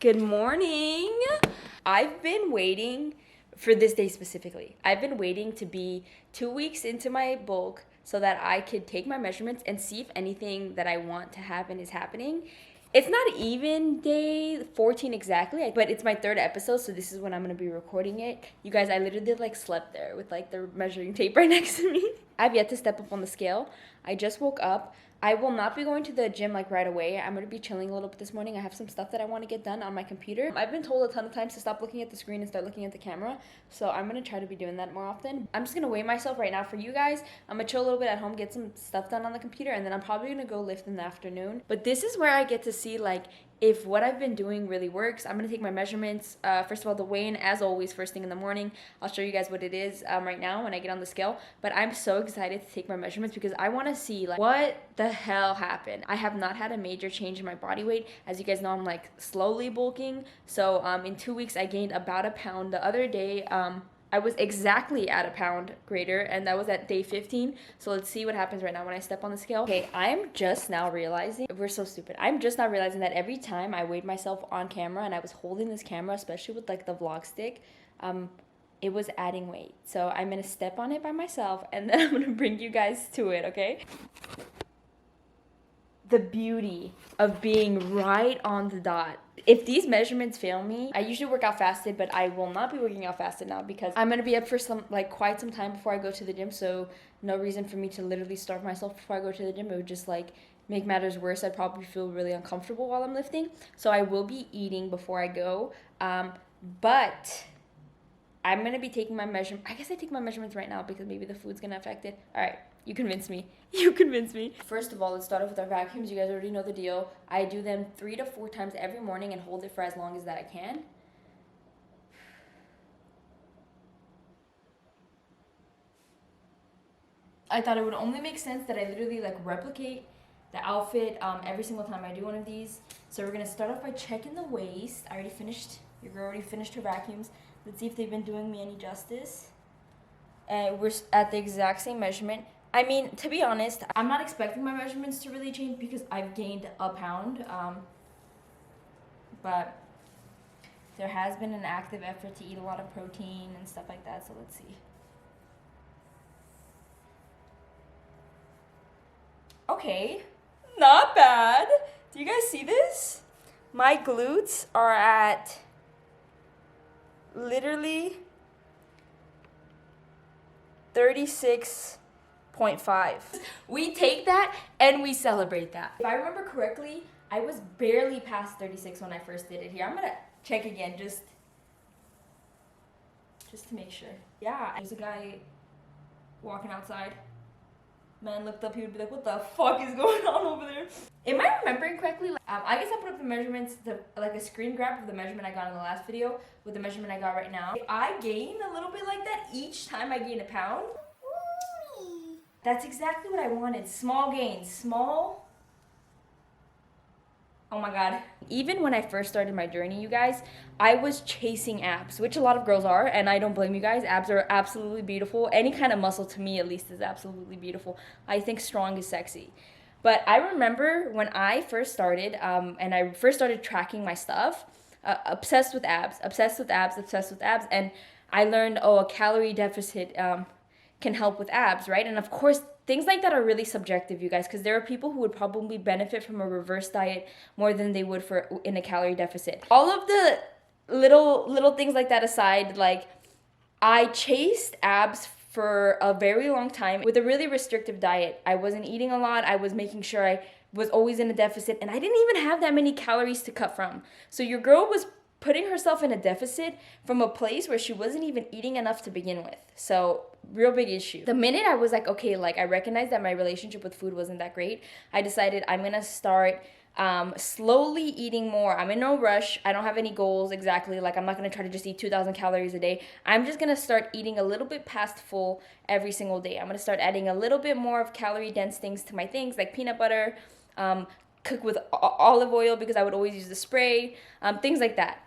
Good morning. I've been waiting for this day specifically. I've been waiting to be 2 weeks into my bulk so that I could take my measurements and see if anything that I want to happen is happening. It's not even day 14 exactly, but it's my third episode, so this is when I'm gonna be recording it. You guys, I literally slept there with the measuring tape right next to me. I've yet to step up on the scale. I just woke up. I will not be going to the gym right away. I'm going to be chilling a little bit this morning. I have some stuff that I want to get done on my computer. I've been told a ton of times to stop looking at the screen and start looking at the camera. So I'm going to try to be doing that more often. I'm just going to weigh myself right now for you guys. I'm going to chill a little bit at home, get some stuff done on the computer, and then I'm probably going to go lift in the afternoon. But this is where I get to see if what I've been doing really works. I'm going to take my measurements. First of all, the weigh-in, as always, first thing in the morning. I'll show you guys what it is right now when I get on the scale. But I'm so excited to take my measurements because I want to see what the hell happened. I have not had a major change in my body weight. As you guys know, I'm slowly bulking. So in 2 weeks, I gained about a pound. The other day, I was exactly at a pound greater, and that was at day 15. So let's see what happens right now when I step on the scale. Okay, I'm just now realizing, we're so stupid. I'm just now realizing that every time I weighed myself on camera and I was holding this camera, especially with the vlog stick, it was adding weight. So I'm gonna step on it by myself and then I'm gonna bring you guys to it, okay? The beauty of being right on the dot. If these measurements fail me, I usually work out fasted, but I will not be working out fasted now because I'm gonna be up for quite some time before I go to the gym. So no reason for me to literally starve myself before I go to the gym. It would just make matters worse. I'd probably feel really uncomfortable while I'm lifting. So I will be eating before I go. But I'm gonna be taking my measurements. I guess I take my measurements right now because maybe the food's gonna affect it. All right, you convinced me. You convinced me. First of all, let's start off with our vacuums. You guys already know the deal. I do them 3 to 4 times every morning and hold it for as long as that I can. I thought it would only make sense that I literally replicate the outfit every single time I do one of these. So we're gonna start off by checking the waist. I already finished. Your girl already finished her vacuums. Let's see if they've been doing me any justice. And we're at the exact same measurement. I mean, to be honest, I'm not expecting my measurements to really change because I've gained a pound. But there has been an active effort to eat a lot of protein and stuff like that. So let's see. Okay, not bad. Do you guys see this? My glutes are at literally 36.5. We take that and we celebrate that. If I remember correctly, I was barely past 36 when I first did it here. I'm gonna check again just to make sure. Yeah, there's a guy walking outside. Man looked up, he would be like, what the fuck is going on over there? Am I remembering correctly? I guess I put up the measurements, a screen grab of the measurement I got in the last video with the measurement I got right now. If I gain a little bit like that each time I gain a pound, that's exactly what I wanted. Small gains, small. Oh my God. Even when I first started my journey, you guys, I was chasing abs, which a lot of girls are, and I don't blame you guys. Abs are absolutely beautiful. Any kind of muscle, to me at least, is absolutely beautiful. I think strong is sexy. But I remember when I first started, and I first started tracking my stuff, obsessed with abs, and I learned, a calorie deficit can help with abs, right? And of course, things like that are really subjective, you guys, because there are people who would probably benefit from a reverse diet more than they would in a calorie deficit. All of the little things like that aside, I chased abs for a very long time with a really restrictive diet. I wasn't eating a lot. I was making sure I was always in a deficit, and I didn't even have that many calories to cut from. So your girl was putting herself in a deficit from a place where she wasn't even eating enough to begin with. So real big issue. The minute I was okay, I recognized that my relationship with food wasn't that great, I decided I'm gonna start slowly eating more. I'm in no rush. I don't have any goals exactly. I'm not gonna try to just eat 2,000 calories a day. I'm just gonna start eating a little bit past full every single day. I'm gonna start adding a little bit more of calorie dense things to my things, like peanut butter, cook with olive oil because I would always use the spray, things like that.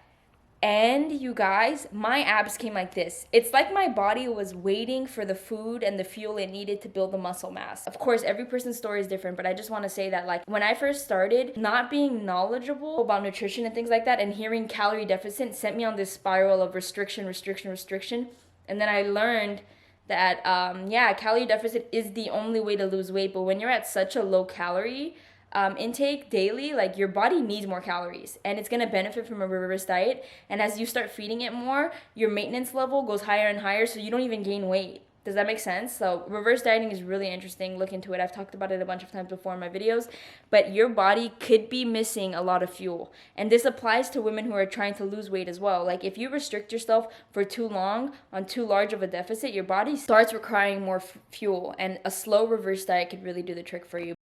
And you guys, my abs came like this. It's like my body was waiting for the food and the fuel it needed to build the muscle mass. Of course, every person's story is different, but I just want to say that, like, when I first started, not being knowledgeable about nutrition and things like that and hearing calorie deficit sent me on this spiral of restriction. And then I learned that, calorie deficit is the only way to lose weight. But when you're at such a low calorie intake daily, like, your body needs more calories and it's going to benefit from a reverse diet. And as you start feeding it more, your maintenance level goes higher and higher, so you don't even gain weight. Does that make sense? So reverse dieting is really interesting. Look into it. I've talked about it a bunch of times before in my videos, but your body could be missing a lot of fuel. And this applies to women who are trying to lose weight as well. Like, if you restrict yourself for too long on too large of a deficit, your body starts requiring more fuel, and a slow reverse diet could really do the trick for you.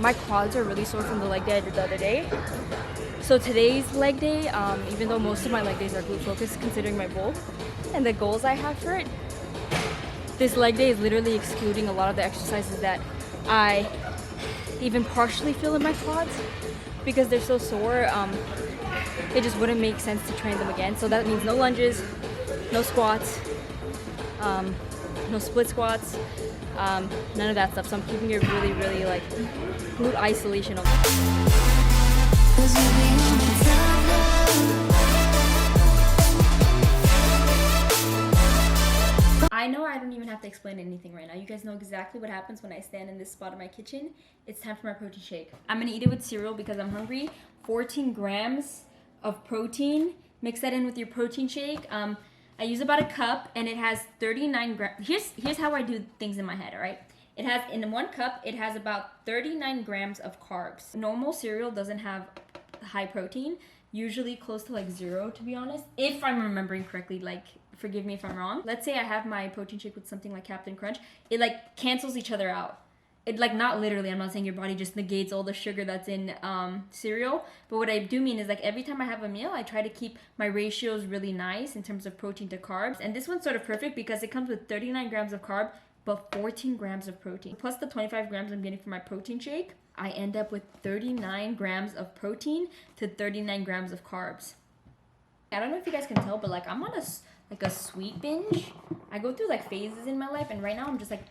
My quads are really sore from the leg day I did the other day. So today's leg day, even though most of my leg days are glute focused considering my bulk and the goals I have for it, this leg day is literally excluding a lot of the exercises that I even partially feel in my quads because they're so sore. It just wouldn't make sense to train them again. So that means no lunges, no squats, no split squats, none of that stuff. So I'm keeping it really, really like glute isolation. I know I don't even have to explain anything right now. You guys know exactly what happens when I stand in this spot of my kitchen. It's time for my protein shake. I'm gonna eat it with cereal because I'm hungry. 14 grams of protein. Mix that in with your protein shake. I use about a cup and it has 39 grams. Here's how I do things in my head, all right? It has, in 1 cup, it has about 39 grams of carbs. Normal cereal doesn't have high protein. usually close to like 0, to be honest, if I'm remembering correctly. Like, forgive me if I'm wrong. Let's say I have my protein shake with something like Captain Crunch. It like cancels each other out. It like, not literally, I'm not saying your body just negates all the sugar that's in cereal, but what I do mean is like every time I have a meal, I try to keep my ratios really nice in terms of protein to carbs. And this one's sort of perfect because it comes with 39 grams of carb, but 14 grams of protein. Plus the 25 grams I'm getting from my protein shake, I end up with 39 grams of protein to 39 grams of carbs. I don't know if you guys can tell, but like I'm on a sweet binge. I go through like phases in my life, and right now I'm just like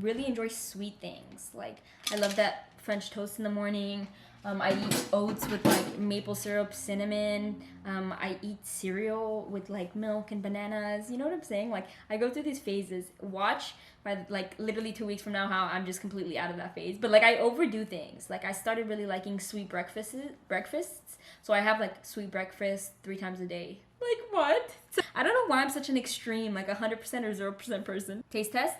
really enjoy sweet things. Like I love that French toast in the morning. I eat oats with like maple syrup, cinnamon. I eat cereal with like milk and bananas. You know what I'm saying? Like I go through these phases. Watch by like literally 2 weeks from now how I'm just completely out of that phase. But like I overdo things. Like I started really liking sweet breakfasts. So I have like sweet breakfast 3 times a day. Like what? I don't know why I'm such an extreme, like 100% or 0% person. Taste test.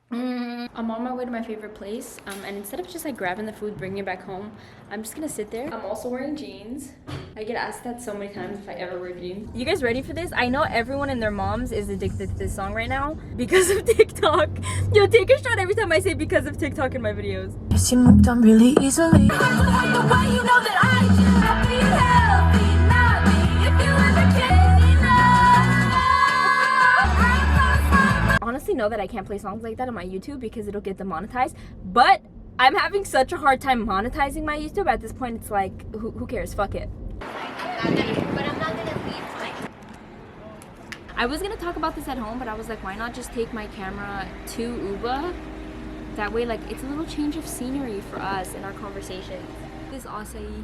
I'm on my way to my favorite place, and instead of just like grabbing the food, bringing it back home, I'm just gonna sit there. I'm also wearing jeans. I get asked that so many times if I ever wear jeans. You guys ready for this? I know everyone and their moms is addicted to this song right now because of TikTok. Yo, take a shot every time I say because of TikTok in my videos. Yes, you moved on really easily. The way you know that I do. Be healthy, not me. If you ever kiss me Honestly know that I can't play songs like that on my YouTube because it'll get demonetized, but I'm having such a hard time monetizing my YouTube. At this point, it's like, who cares? Fuck it. I was gonna talk about this at home, but I was like, why not just take my camera to Uba? That way, like, it's a little change of scenery for us in our conversations. This acai.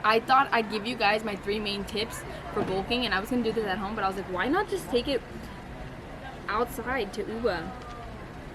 I thought I'd give you guys my 3 main tips for bulking, and I was gonna do this at home, but I was like, why not just take it outside to Uba?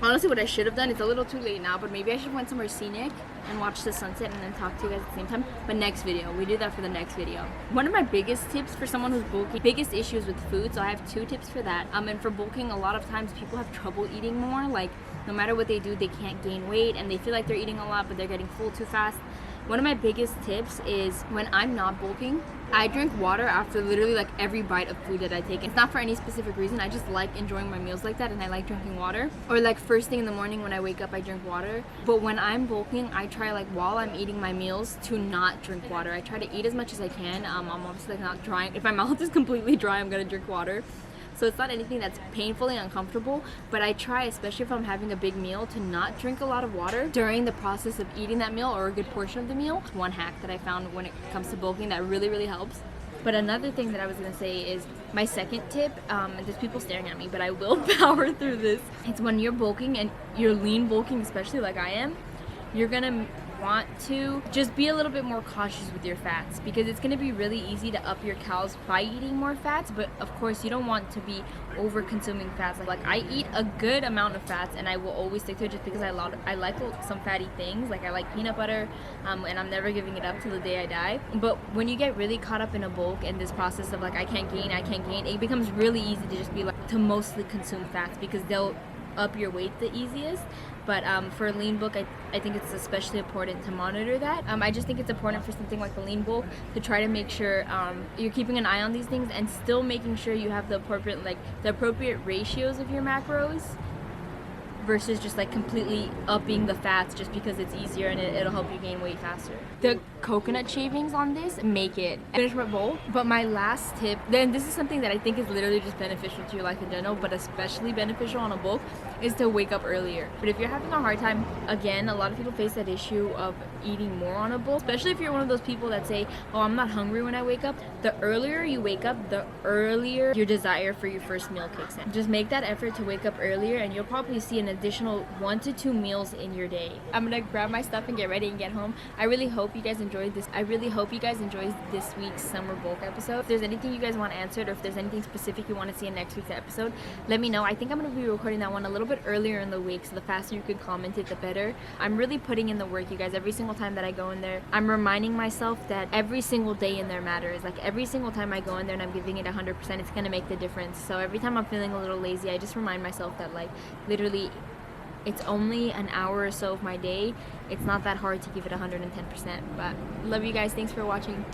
Honestly, what I should have done, it's a little too late now, but maybe I should have went somewhere scenic and watch the sunset and then talk to you guys at the same time. But next video, we do that for the next video. One of my biggest tips for someone who's bulking, biggest issues with food, so I have 2 tips for that. And for bulking, a lot of times people have trouble eating more. Like no matter what they do, they can't gain weight and they feel like they're eating a lot, but they're getting full too fast. One of my biggest tips is when I'm not bulking, I drink water after literally like every bite of food that I take. It's not for any specific reason. I just like enjoying my meals like that, and I like drinking water. Or like first thing in the morning when I wake up, I drink water. But when I'm bulking, I try like while I'm eating my meals to not drink water. I try to eat as much as I can. I'm obviously like not drying. If my mouth is completely dry, I'm gonna drink water. So it's not anything that's painfully uncomfortable, but I try, especially if I'm having a big meal, to not drink a lot of water during the process of eating that meal or a good portion of the meal. It's one hack that I found when it comes to bulking that really, really helps. But another thing that I was gonna say is my second tip, and there's people staring at me, but I will power through this. It's when you're bulking and you're lean bulking, especially like I am, you're gonna want to just be a little bit more cautious with your fats, because it's going to be really easy to up your calories by eating more fats, but of course you don't want to be over consuming fats. Like I eat a good amount of fats and I will always stick to it just because I like some fatty things. Like I like peanut butter, and I'm never giving it up till the day I die. But when you get really caught up in a bulk and this process of like I can't gain, it becomes really easy to just be like to mostly consume fats because they'll up your weight the easiest. But for a lean bulk, I think it's especially important to monitor that. I just think it's important for something like a lean bulk to try to make sure you're keeping an eye on these things and still making sure you have the appropriate ratios of your macros, versus just like completely upping the fats just because it's easier and it'll help you gain weight faster. The coconut shavings on this make it finish my bowl. But my last tip, then this is something that I think is literally just beneficial to your life in general, but especially beneficial on a bulk, is to wake up earlier. But if you're having a hard time, again, a lot of people face that issue of eating more on a bulk, especially if you're one of those people that say, oh, I'm not hungry when I wake up. The earlier you wake up, the earlier your desire for your first meal kicks in. Just make that effort to wake up earlier and you'll probably see an additional 1 to 2 meals in your day. I'm gonna grab my stuff and get ready and get home. I really hope you guys enjoyed this. I really hope you guys enjoyed this week's summer bulk episode. If there's anything you guys want answered, or if there's anything specific you want to see in next week's episode, let me know. I think I'm gonna be recording that one a little bit earlier in the week, so the faster you could comment it, the better. I'm really putting in the work, you guys. Every single time that I go in there, I'm reminding myself that every single day in there matters. Like every single time I go in there and I'm giving it 100%, it's gonna make the difference. So every time I'm feeling a little lazy, I just remind myself that like literally It's only an hour or so of my day. It's not that hard to give it 110%, but love you guys. Thanks for watching.